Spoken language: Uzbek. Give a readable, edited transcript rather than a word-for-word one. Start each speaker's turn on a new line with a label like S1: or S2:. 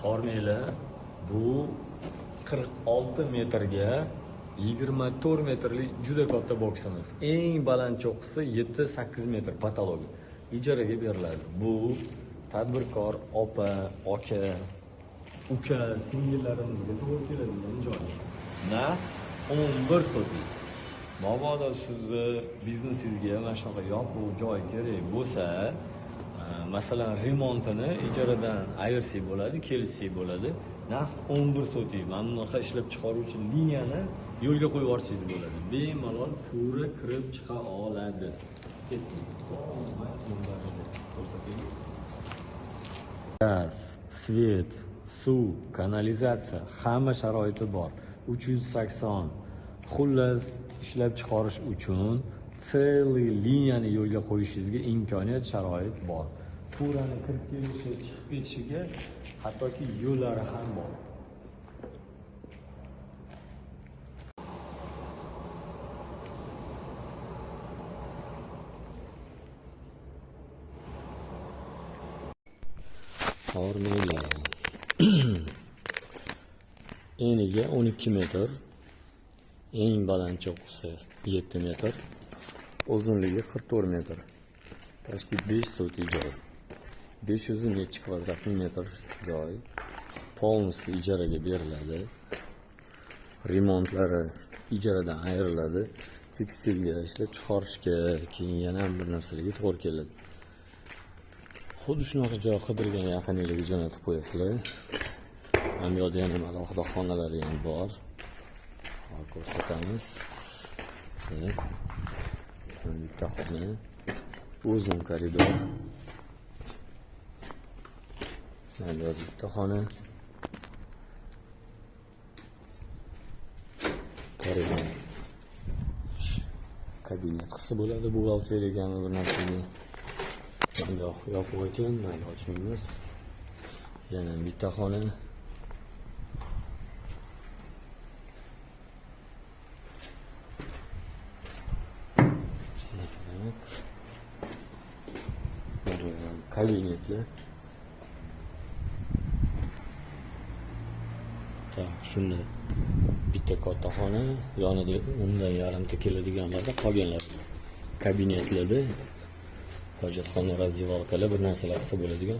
S1: Ko'rmanglar, bu 46 metrga 24 metrlik juda katta boksimiz. Eng baland cho'qqisi 7-8 metr patologi. Ijaraga beriladi. Bu tadbirkor opa, aka, uka, singillarimizga to'g'ri keladigan joy. Narx 11 so'm. Mabodo sizni biznesingizga mana shunaqa yopiq joy kerak bo'lsa, masalan, remontini ijaradan ayirsak bo'ladi, kelishsak bo'ladi. Narx 11 so'm. Mana bunaqa ishlab chiqaruvchi liniyani yo'lga qo'yib yuborsangiz bo'ladi. Bemalol fura kirib chiqa oladi. Ketdik. Maksimum darajada ko'rsating. Gaz, svet, suv, kanalizatsiya, hamma sharoiti bor. 380. Xullas, ishlab chiqarish uchun целый liniyani yo'lga qo'yishingizga imkoniyat, sharoit bor. Furani kirib kelishi, chiqib ketishiga hattoki yo'llari ham bor. Ko'rmanglar. Eniga 12 metr, eng baland cho'qqisi 7 metr, uzunligi 44 metr. Почти 5 sotik joy. 500 necha kvadrat metr joy. Полностью ijaraga beriladi. Remontlari ijaradan ayriladi. Tekstilga ishlab chiqarishga, keyin yana bir narsalarga to'g'ri keladi. Xuddi shunaqa joy qidirgan yaqinlarga jo'natib qo'yasizlar. Ham yo'lda yana alohida xonalari ham bor. Ko'rsatamiz. Bitta xona, uzun koridor. Mana bitta xona. Koridor. Kabinet qilsa bo'ladi, buxgalteriyaga ham bir narsani. Yopiq ekan, mayli ochmaymiz. Yana bitta xona. Kabinetlar. Shunda bitta katta xona, yonida undan yarimta keladiganlarda qolganlar kabinetlarda hojatxona, razdivalkalar bir narsalar qilsa bo'ladigan.